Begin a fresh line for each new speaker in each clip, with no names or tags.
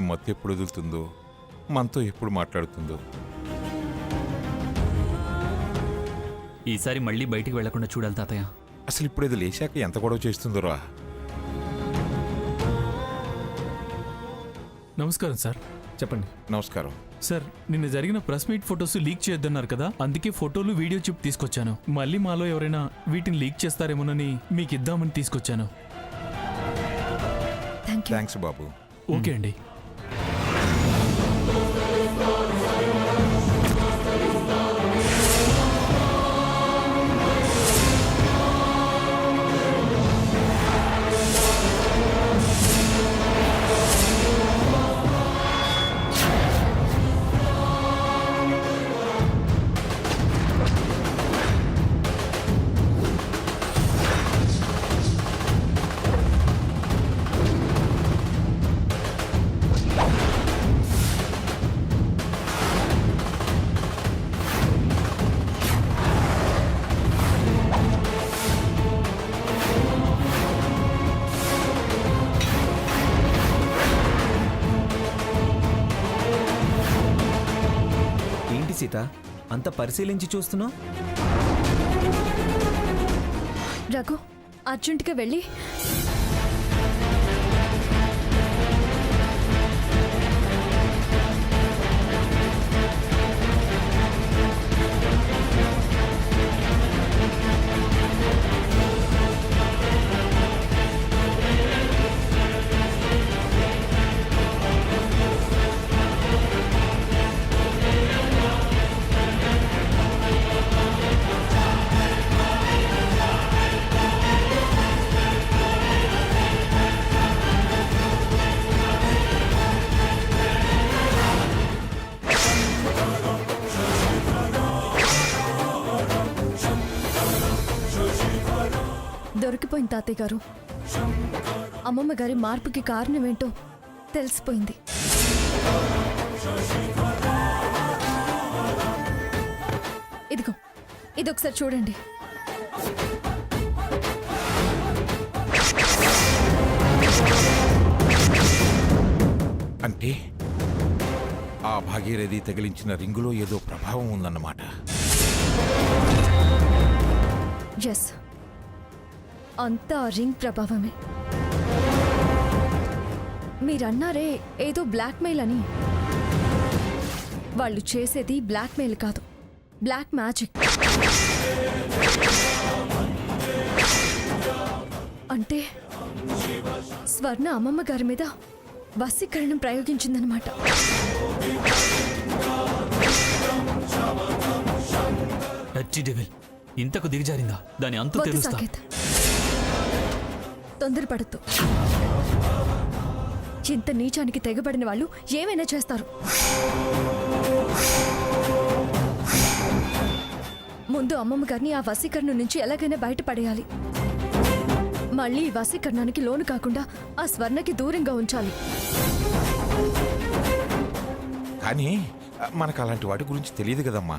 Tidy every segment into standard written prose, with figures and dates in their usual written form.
మత్తు ఎప్పుడు వదులుతుందో, మనతో ఎప్పుడు మాట్లాడుతుందో.
ఈసారి మళ్ళీ బయటికి వెళ్లకుండా చూడాలి తాతయ్య.
అసలు ఇప్పుడు ఇది లేచాక ఎంత గొడవ చేస్తుందోరా.
నమస్కారం సార్.
చెప్పండి.
నమస్కారం
సార్, నిన్న జరిగిన ప్రెస్ మీట్ ఫొటోస్ లీక్ చేయొద్దన్నారు కదా, అందుకే ఫోటోలు వీడియో చిప్ తీసుకొచ్చాను. మళ్ళీ మాలో ఎవరైనా వీటిని లీక్ చేస్తారేమోనని మీకు ఇద్దామని తీసుకొచ్చాను.
థ్యాంక్స్ బాబు.
ఓకే అండి.
ఏంటి సీత, అంత పరిశీలించి చూస్తున్నావు?
రఘు, అర్జెంటుగా వెళ్ళి దొరికిపోయింది తాతయ్య గారు. అమ్మమ్మ గారి మార్పుకి కారణం ఏంటో తెలిసిపోయింది. ఇదిగో, ఇదొకసారి చూడండి.
అంటే ఆ భాగీరథి తగిలించిన రింగులో ఏదో ప్రభావం ఉందన్నమాట.
ఎస్, అంతా రింగ్ ప్రభావమే. మీరన్నారే ఏదో బ్లాక్మెయిల్ అని. వాళ్ళు చేసేది బ్లాక్మెయిల్ కాదు, బ్లాక్ మ్యాజిక్. అంటే స్వర్ణ అమ్మమ్మ గారి మీద వశీకరణం ప్రయోగించిందనమాట.
ఇంతకు దిగజారిందా? దాని అంతు తెలుస్తా.
సాకేత్, తొందరపడద్దు. ఇంత నీచానికి తెగబడిన వాళ్ళు ఏమైనా చేస్తారు. ముందు అమ్మమ్మ గారిని ఆ వశీకరణ నుంచి ఎలాగైనా బయటపడేయాలి. మళ్ళీ ఈ వశీకరణానికి లోను కాకుండా ఆ స్వర్ణకి దూరంగా ఉంచాలి.
కానీ మనకు అలాంటి వాటి గురించి తెలియదు కదమ్మా.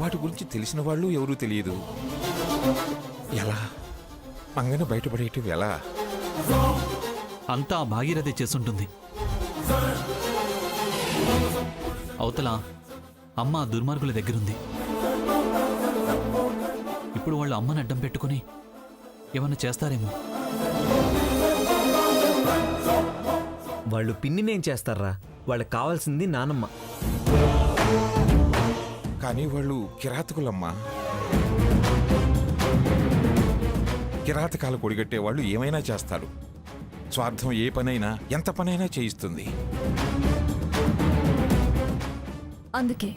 వాటి గురించి తెలిసిన వాళ్ళు ఎవరూ తెలియదు. ఎలా మంగన బయటపడేటివి ఎలా?
అంతా భాగీరథి చేసుంటుంది. అవతల అమ్మ దుర్మార్గుల దగ్గరుంది. ఇప్పుడు వాళ్ళు అమ్మని అడ్డం పెట్టుకుని ఏమన్నా చేస్తారేమో.
వాళ్ళు పిన్నినేం చేస్తారా? వాళ్ళకి కావాల్సింది నానమ్మ.
కానీ వాళ్ళు కిరాతకులమ్మా. కిరాతకాలు కొడిగట్టే వాళ్ళు ఏమైనా చేస్తారు. స్వార్థం ఏ పనైనా ఎంత పనైనా చేయిస్తుంది.
అందుకే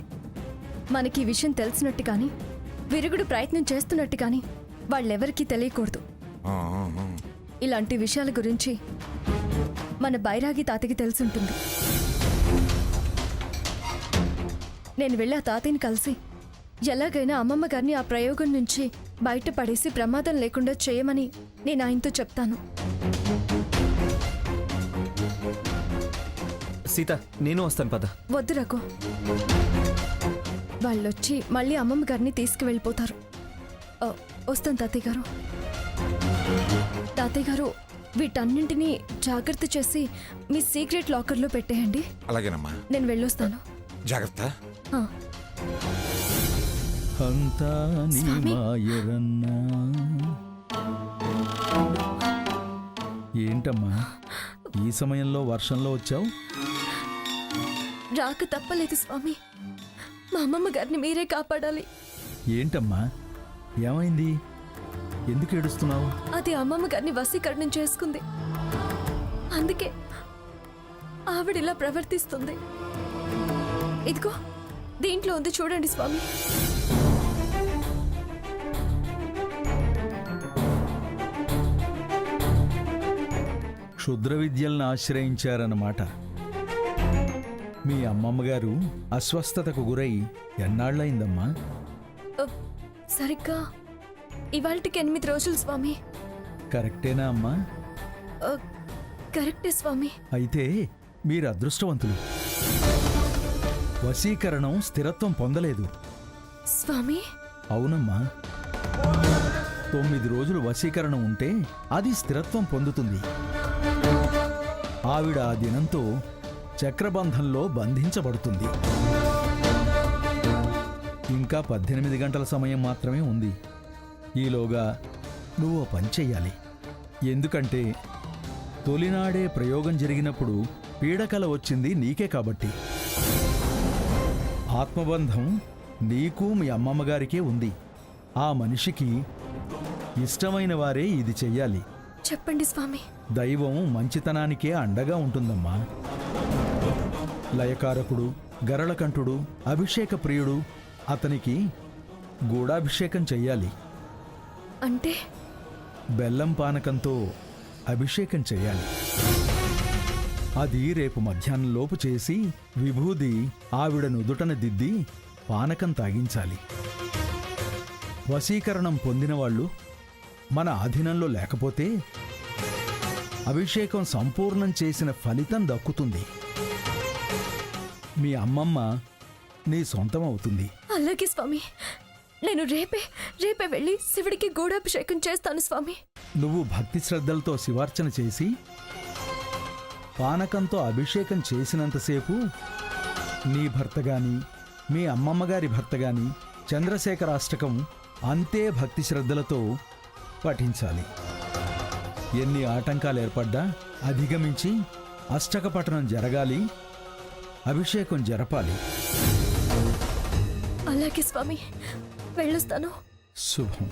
మనకి ఈ విషయం తెలిసినట్టు కానీ, విరుగుడు ప్రయత్నం చేస్తున్నట్టు కానీ వాళ్ళెవరికీ తెలియకూడదు. ఇలాంటి విషయాల గురించి మన బైరాగి తాతకి తెలుసుంటుంది. నేను వెళ్ళి ఆ తాతయ్యని కలిసి ఎలాగైనా అమ్మమ్మ గారిని ఆ ప్రయోగం నుంచి బయటపడేసి ప్రమాదం లేకుండా చేయమని నేను ఆయనతో చెప్తాను.
సీత, నేను వస్తాను పద.
వద్దు రఘు, వాళ్ళొచ్చి మళ్ళీ అమ్మమ్మ గారిని తీసుకువెళ్ళిపోతారు. వస్తాను తాతయ్య గారు. తాతయ్య గారు, వీటన్నింటినీ జాగ్రత్త చేసి మీ సీక్రెట్ లాకర్లో పెట్టేయండి.
అలాగేనమ్మా,
నేను వెళ్ళొస్తాను.
జాగ్రత్త.
ఆ,
అంతా నీ
స్వామి.
మాయరన్నా. ఏంటమ్మా ఈ సమయంలో వర్షంలో వచ్చావు?
రాక తప్పలేదు స్వామి. మా అమ్మమ్మ గారిని మీరే కాపాడాలి.
ఏంటమ్మా ఏమైంది? ఎందుకు ఏడుస్తున్నావు?
అది అమ్మమ్మ గారిని వశీకరణం చేసుకుంది. అందుకే ఆవిడ ఇలా ప్రవర్తిస్తుంది. ఇదిగో దీంట్లో ఉంది, చూడండి స్వామి.
క్షుద్ర విద్యలను ఆశ్రయించారన్నమాట. మీ అమ్మమ్మగారు అస్వస్థతకు గురై ఎన్నాళ్ళయిందమ్మా?
సరిగ్గా ఇవాళకి 8 రోజులు స్వామి.
కరెక్టేనా అమ్మా?
కరెక్టే స్వామి.
అయితే మీరు అదృష్టవంతులు. వశీకరణం స్థిరత్వం పొందలేదు.
స్వామి,
అవునమ్మా, 9 రోజులు వశీకరణం ఉంటే అది స్థిరత్వం పొందుతుంది. ఆవిడ ఆ దినంతో చక్రబంధంలో బంధించబడుతుంది. ఇంకా 18 గంటల సమయం మాత్రమే ఉంది. ఈలోగా నువ్వు ఓ పని చెయ్యాలి. ఎందుకంటే తొలినాడే ప్రయోగం జరిగినప్పుడు పీడకల వచ్చింది నీకే కాబట్టి. ఆత్మబంధం నీకు మీ అమ్మమ్మగారికే ఉంది. ఆ మనిషికి ఇష్టమైన వారే ఇది చెయ్యాలి.
చెప్పండి స్వామి.
దైవం మంచితనానికే అండగా ఉంటుందమ్మా. లయకారకుడు, గరళకంఠుడు, అభిషేక ప్రియుడు, అతనికి గూఢాభిషేకం చెయ్యాలి.
అంటే
బెల్లం పానకంతో అభిషేకం చెయ్యాలి. అది రేపు మధ్యాహ్నంలోపు చేసి విభూది ఆవిడ నుదుటన దిద్ది పానకం తాగించాలి. వశీకరణం పొందిన వాళ్ళు మన ఆధీనంలో లేకపోతే అభిషేకం సంపూర్ణం చేసిన ఫలితం దక్కుతుంది. మీ అమ్మమ్మ నీ సొంతం అవుతుంది.
అలాగే స్వామి. నేను రేపే వెళ్ళి శివుడికి గూఢాభిషేకం చేస్తాను స్వామి.
నువ్వు భక్తి శ్రద్ధలతో శివార్చన చేసి పానకంతో అభిషేకం చేసినంతసేపు నీ భర్త గాని మీ అమ్మమ్మగారి భర్త గాని చంద్రశేఖరాష్టకం అంతే భక్తి శ్రద్ధలతో పఠించాలి. ఎన్ని ఆటంకాలు ఏర్పడ్డా అధిగమించి అష్టక పఠనం జరగాలి, అభిషేకం జరపాలి.
అలాగే స్వామి, వెళ్ళొస్తాను.
శుభం.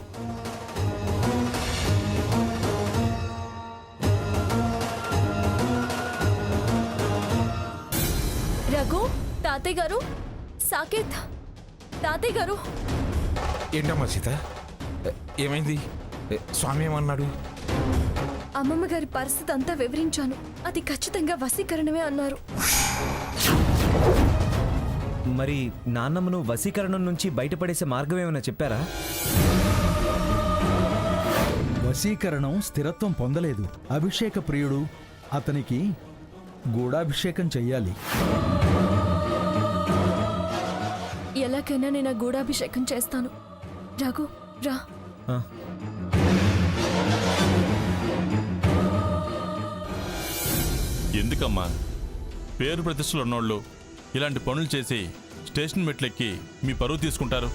రఘు, తాతయ్య గారు, సాకేత్, తాతయ్య గారు.
ఏంటమ్మా సీత, ఏమైంది? స్వామి ఏమన్నాడు?
అమ్మమ్మ గారి పరిస్థితి అంతా వివరించాను. అది ఖచ్చితంగా వశీకరణమే అన్నారు.
మరి నాన్నమ్మను వశీకరణం నుంచి బయటపడేసే మార్గం ఏమైనా చెప్పారా?
వశీకరణం స్థిరత్వం పొందలేదు. అభిషేక ప్రియుడు, అతనికి గూఢాభిషేకం చెయ్యాలి.
ఎలాగైనా నేను ఆ గూఢాభిషేకం చేస్తాను. రఘు, రా.
ఆ,
ఎందుకమ్మా పేరు ప్రతిష్టలు ఉన్నోళ్ళు ఇలాంటి పనులు చేసి స్టేషన్ మెట్లెక్కి మీ పరువు తీసుకుంటారు?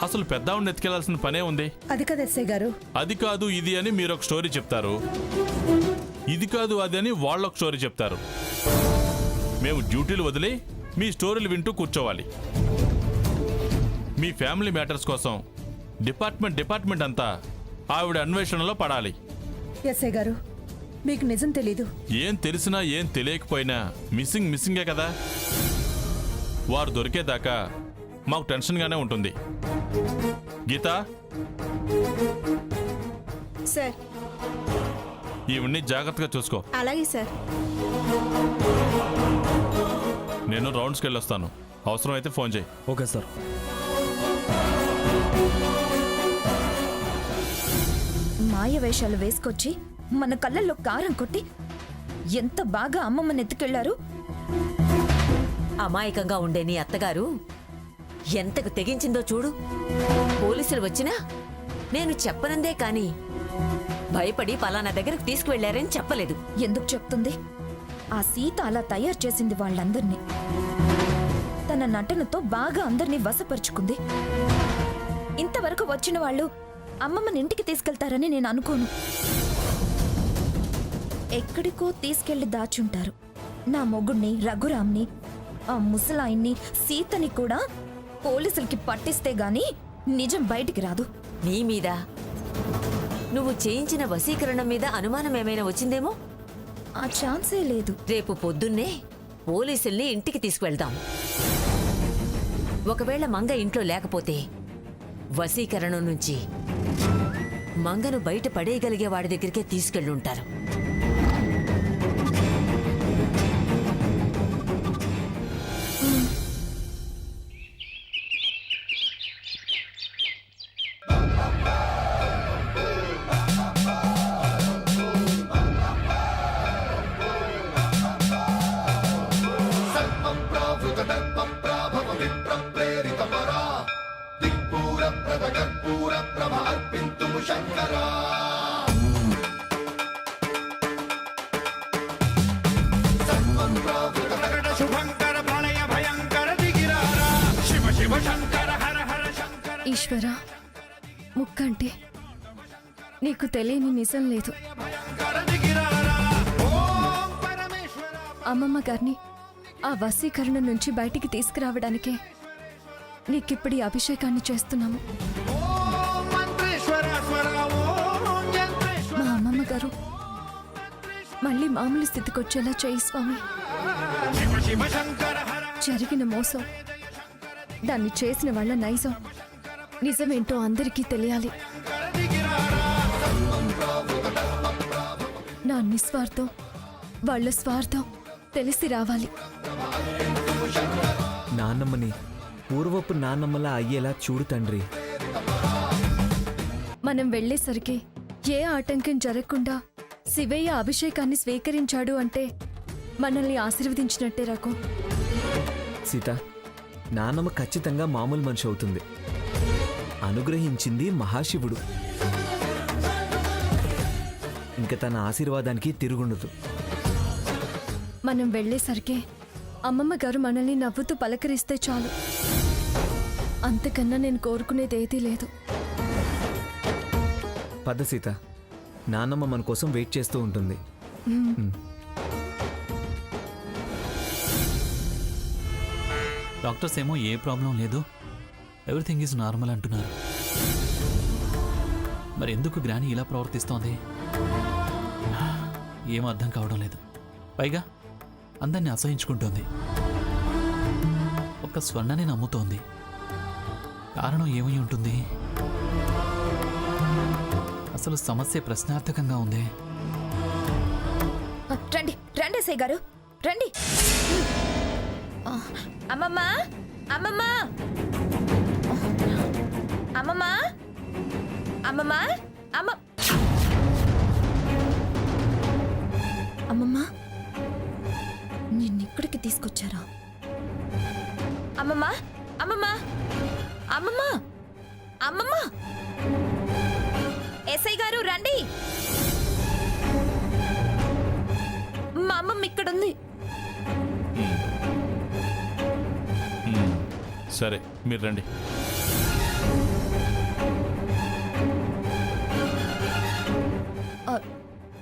అసలు పెద్దవాడిని ఎత్తుకెళ్లాల్సిన పనే ఉంది.
అది కదా ఎస్ఐ గారు.
అది కాదు ఇది అని మీరు ఒక స్టోరీ చెప్తారు, ఇది కాదు అది అని వాళ్ళు ఒక స్టోరీ చెప్తారు. మేము డ్యూటీలు వదిలి మీ స్టోరీలు వింటూ కూర్చోవాలి. మీ ఫ్యామిలీ మ్యాటర్స్ కోసం డిపార్ట్మెంట్ అంతా ఆవిడ అన్వేషణలో పడాలి.
ఎస్ఐ గారు, మీకు నిజం తెలీదు.
ఏం తెలిసినా ఏం తెలియకపోయినా మిస్సింగే కదా. వారు దొరికేదాకా మాకు టెన్షన్గానే ఉంటుంది. గీత,
సార్.
ఈవిడ్ని జాగ్రత్తగా చూసుకో.
అలాగే సార్.
నేను రౌండ్స్కి వెళ్ళొస్తాను. అవసరం అయితే ఫోన్ చేయి.
Okay sir.
మాయ వేషాలు వేసుకొచ్చి మన కళ్ళల్లో కారం కొట్టి ఎంత బాగా అమ్మమ్మని ఎత్తుకెళ్లారు.
అమాయకంగా ఉండే నీ అత్తగారు ఎంతకు తెగించిందో చూడు. పోలీసులు వచ్చినా నేను చెప్పనందే కాని భయపడి పలానా దగ్గరకు తీసుకువెళ్లారని చెప్పలేదు.
ఎందుకు చెప్తుంది? ఆ సీత అలా తయారు చేసింది వాళ్ళందర్నీ. తన నటనతో బాగా అందరినీ వశపరుచుకుంది. ఇంతవరకు వచ్చిన వాళ్ళు అమ్మమ్మని ఇంటికి తీసుకెళ్తారని నేను అనుకోను. ఎక్కడికో తీసుకెళ్లి దాచుంటారు. నా మొగుణ్ణి, రఘురామ్ని, ఆ ముసలాయిన్ని, సీతని కూడా పోలీసులకి పట్టిస్తే గాని నిజం బయటికి రాదు.
నీ మీద, నువ్వు చేయించిన వశీకరణం మీద అనుమానం ఏమైనా వచ్చిందేమో?
ఆ ఛాన్సే లేదు.
రేపు పొద్దున్నే పోలీసుల్ని ఇంటికి తీసుకువెళ్దాం. ఒకవేళ మంగ ఇంట్లో లేకపోతే వశీకరణం నుంచి మంగను బయట పడేయగలిగే వాడి దగ్గరికే తీసుకెళ్ళుంటారు.
ఈశ్వర, ముక్కంటే నీకు తెలియని నిజం లేదు. అమ్మమ్మ గారిని ఆ వశీకరణ నుంచి బయటికి తీసుకురావడానికే నీకిప్పుడు ఈ అభిషేకాన్ని చేస్తున్నాము. మా అమ్మమ్మ గారు మళ్ళీ మామూలు స్థితికి వచ్చేలా చేయి స్వామి. జరిగిన మోసం, దాన్ని చేసిన వాళ్ళ నైజం, నిజమేంటో అందరికీ తెలియాలి. నా నిస్వార్థం, వాళ్ళ స్వార్థం తెలిసి రావాలి.
నాన్నమ్మని పూర్వపు నాన్నమ్మలా అయ్యేలా చూడు తండ్రి.
మనం వెళ్ళేసరికి ఏ ఆటంకం జరగకుండా శివయ్య అభిషేకాన్ని స్వీకరించాడు అంటే మనల్ని ఆశీర్వదించినట్టే రకం.
సీత, నాన్నమ్మ ఖచ్చితంగా మామూలు మనిషి అవుతుంది. అనుగ్రహించింది మహాశివుడు. ఇంక తన ఆశీర్వాదానికి తిరుగుండదు.
మనం వెళ్ళేసరికి అమ్మమ్మ గారు మనల్ని నవ్వుతూ పలకరిస్తే చాలు. అంతకన్నా నేను కోరుకునేదేదీ లేదు.
పద సీత, నాన్నమ్మ మన కోసం వెయిట్ చేస్తూ ఉంటుంది.
డాక్టర్స్ ఏమో ఏ ప్రాబ్లం లేదు, ఎవ్రీథింగ్ ఈజ్ నార్మల్ అంటున్నారు. మరి ఎందుకు గ్రాని ఇలా ప్రవర్తిస్తోంది? ఏం అర్థం కావడం లేదు. పైగా అందరినీ అసహించుకుంటోంది. ఒక్క స్వర్ణని నమ్ముతోంది. కారణం ఏమై ఉంటుంది? అసలు సమస్య ప్రశ్నార్థకంగా ఉంది.
రండి రండి ఎస్ఐ గారు, రండి. అమ్మమ్మ, అమ్మమ్మ, అమ్మమ్మ, అమ్మమ్మ, అమ్మ, అమ్మమ్మ, నిన్నిక్కడికి తీసుకొచ్చారా? అమ్మమ్మ, అమ్మమ్మ, అమ్మమ్మ, అమ్మమ్మ, ఎస్ఐ గారు రండి. మా అమ్మమ్మ ఇక్కడుంది.
సరే, మీరు రండి.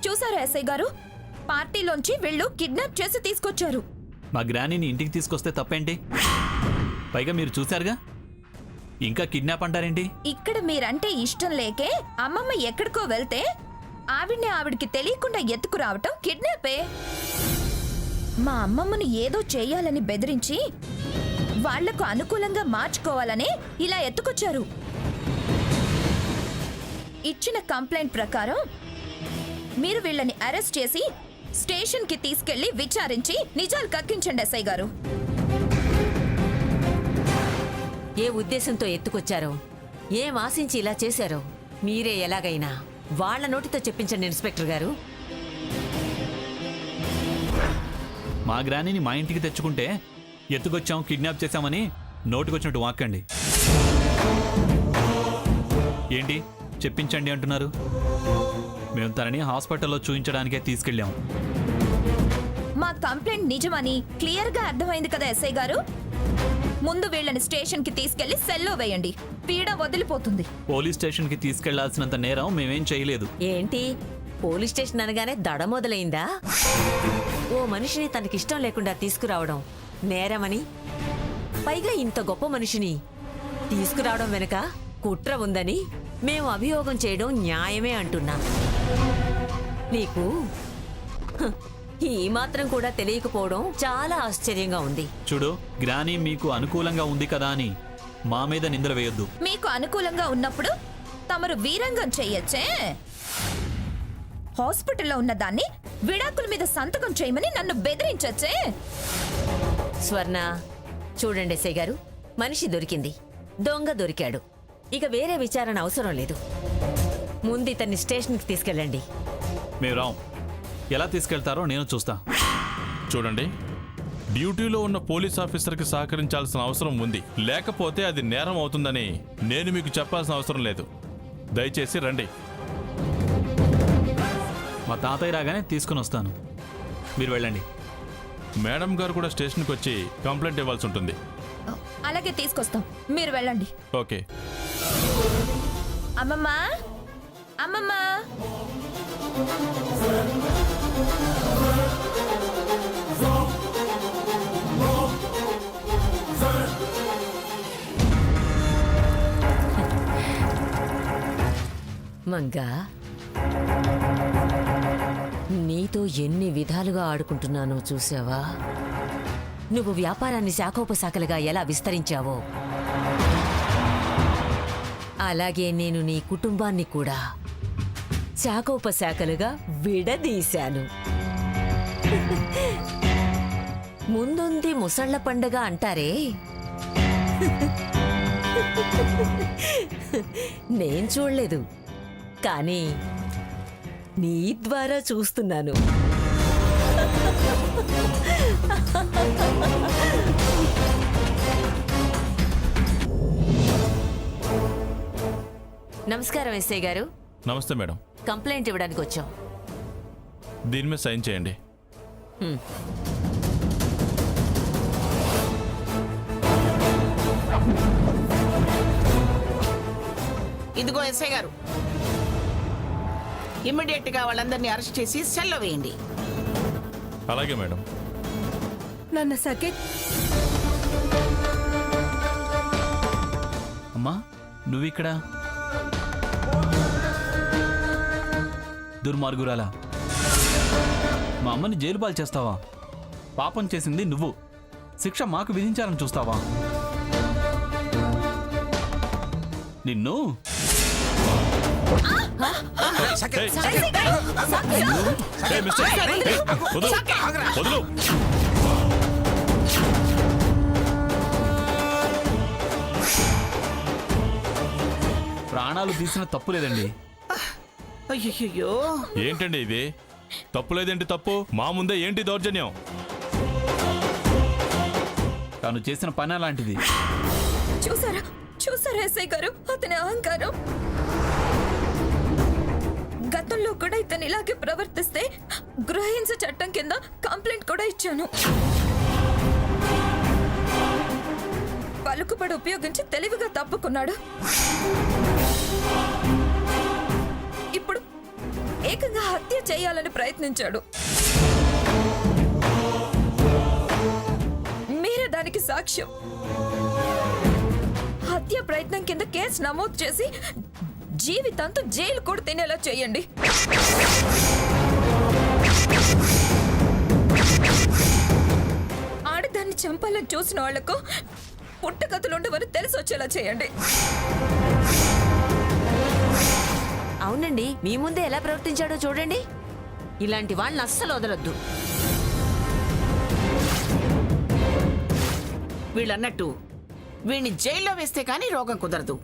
చూసారా ఎస్ఐ గారు, పార్టీలోంచి వీళ్ళు కిడ్నాప్ చేసి తీసుకొచ్చారు.
మా గ్రానీని ఇంటికి తీసుకొస్తే తప్పేంటి? పైగా మీరు చూశారుగా, ఇంకా కిడ్నాప్ అంటారేంటి?
ఇక్కడ మీరంటే ఇష్టం లేకే అమ్మమ్మ ఎక్కడికో వెళ్తే ఆవిడికి తెలియకుండా ఎత్తుకురావటం కిడ్నాపే. మా అమ్మమ్మను ఏదో చేయాలని బెదిరించి వాళ్లకు అనుకూలంగా మార్చుకోవాలని ఇలా ఎత్తుకొచ్చారు. ఇచ్చిన కంప్లైంట్ ప్రకారం మీరు వీళ్ళని అరెస్ట్ చేసి స్టేషన్కి తీసుకెళ్లి విచారించి నిజాలు కక్కించండి ఎస్ఐ గారు.
ఏ ఉద్దేశంతో ఎత్తుకొచ్చారో, ఏం ఆశించి ఇలా చేశారో మీరే ఎలాగైనా వాళ్ళ నోటితో చెప్పించండి ఇన్స్పెక్టర్ గారు.
మా గ్రానీని మా ఇంటికి తెచ్చుకుంటే ఎత్తుకొచ్చాం, కిడ్నాప్ చేశామని నోటికొచ్చినట్టు వాక్కండి. ఏంటి చెప్పించండి అంటున్నారు? మేము తనని హాస్పిటల్లో చూయించడానికే తీసుకెళ్ళాం.
మా కంప్లైంట్ నిజమని క్లియర్ గా అర్థమైంది కదా ఎస్ఐ గారు. ముందు వీళ్ళని స్టేషన్ కి తీసుకెళ్లి సెల్లో వేయండి, పీడ వదిలిపోతుంది.
పోలీస్ స్టేషన్కి తీసుకెళ్లాల్సినంత నేరం మేమేం చేయలేదు.
ఏంటి పోలీస్ స్టేషన్ అనగానే దడ మొదలైందా? ఓ మనిషిని తనకిష్టం లేకుండా తీసుకురావడం నేరమని, పైగా ఇంత గొప్ప మనిషిని తీసుకురావడం వెనుక కుట్ర ఉందని మేము అభియోగం చేయడం న్యాయమే అంటున్నాం. నీకు హ, ఈ మాత్రం కూడా తెలియకపోవడం చాలా ఆశ్చర్యంగా ఉంది.
చూడు, గ్రాని మీకు అనుకూలంగా ఉంది కదా అని మా మీద నిందలు వేయొద్దు.
మీకు అనుకూలంగా ఉన్నప్పుడు తమరు వీరంగం చెయ్యొచ్చే. హాస్పిటల్లో ఉన్న దాన్ని విడాకుల మీద సంతకం చేయమని నన్ను బెదిరించొచ్చే.
స్వర్ణ, చూడండి ఎస్ఐ గారు, మనిషి దొరికింది, దొంగ దొరికాడు. ఇక వేరే విచారణ అవసరం లేదు. ముందు ఇతన్ని స్టేషన్కి తీసుకెళ్ళండి.
మేము రాం. ఎలా తీసుకెళ్తారో నేను చూస్తా.
చూడండి, డ్యూటీలో ఉన్న పోలీస్ ఆఫీసర్కి సహకరించాల్సిన అవసరం ఉంది. లేకపోతే అది నేరం అవుతుందని నేను మీకు చెప్పాల్సిన అవసరం లేదు. దయచేసి రండి.
మా తాతయ్య రాగానే తీసుకుని వస్తాను. మీరు వెళ్ళండి.
మేడం గారు కూడా స్టేషన్కి వచ్చి కంప్లైంట్ ఇవ్వాల్సి ఉంటుంది.
అలాగే తీసుకొస్తాం, మీరు వెళ్ళండి.
ఓకే.
అమ్మమ్మ, అమ్మమ్మ.
మంగా, నీతో ఎన్ని విధాలుగా ఆడుకుంటున్నానో చూసావా? నువ్వు వ్యాపారాన్ని శాఖోపశాఖలుగా ఎలా విస్తరించావో, అలాగే నేను నీ కుటుంబాన్ని కూడా శాఖోపశాఖలుగా విడదీశాను. ముందుంది ముసళ్ల పండుగ అంటారే, నేను చూడలేదు, కానీ నీ ద్వారా చూస్తున్నాను. నమస్కారం ఎస్ఐ గారు.
నమస్తే మేడం.
కంప్లైంట్ ఇవ్వడానికి వచ్చాం.
దీని మీద సైన్ చేయండి.
ఇదిగో ఎస్ఐ గారు, ఇమ్మీడియట్ గా వాళ్ళందరినీ అరెస్ట్ చేసి సెల్లో వేయండి.
అలాగే మేడం.
నాన్న సకేత్,
అమ్మా, నువ్విక్కడ? దుర్మార్గురాలా, మా అమ్మని జైలు పాలు చేస్తావా? పాపం చేసింది నువ్వు, శిక్ష మాకు విధించాలని చూస్తావా? నిన్ను
వదులు.
ప్రాణాలు తీసిన తప్పు లేదండి.
అయ్యో,
ఏంటండి ఇది? తప్పు లేదేంటి తప్పు? మా ముందే ఏంటి దౌర్జన్యం?
తాను చేసిన పని అలాంటిది.
చూసారా చూసారా ఎస్ఐ గారు, అతని అహంకారం. గతంలో కూడా ఇతను ఇలాగే ప్రవర్తిస్తే గృహహింస చట్టం కింద కంప్లైంట్ కూడా ఇచ్చాను. పలుకుబడి ఉపయోగించి తెలివిగా తప్పుకున్నాడు. ఇప్పుడు ఏకంగా హత్య చేయాలని ప్రయత్నించాడు. మీరే దానికి సాక్ష్యం. హత్య ప్రయత్నం కింద కేసు నమోదు చేసి జీవితాంతం జైలు కూడా తినేలా చేయండి. ఆడదాన్ని చంపాలని చూసిన వాళ్లకు పుట్టగతులుండవని తెలిసి వచ్చేలా చేయండి.
అవునండి, మీ ముందే ఎలా ప్రవర్తించాడో చూడండి. ఇలాంటి వాళ్ళని అస్సలు వదలొద్దు.
వీళ్ళన్నట్టు వీణ్ణి జైల్లో వేస్తే కానీ రోగం కుదరదు.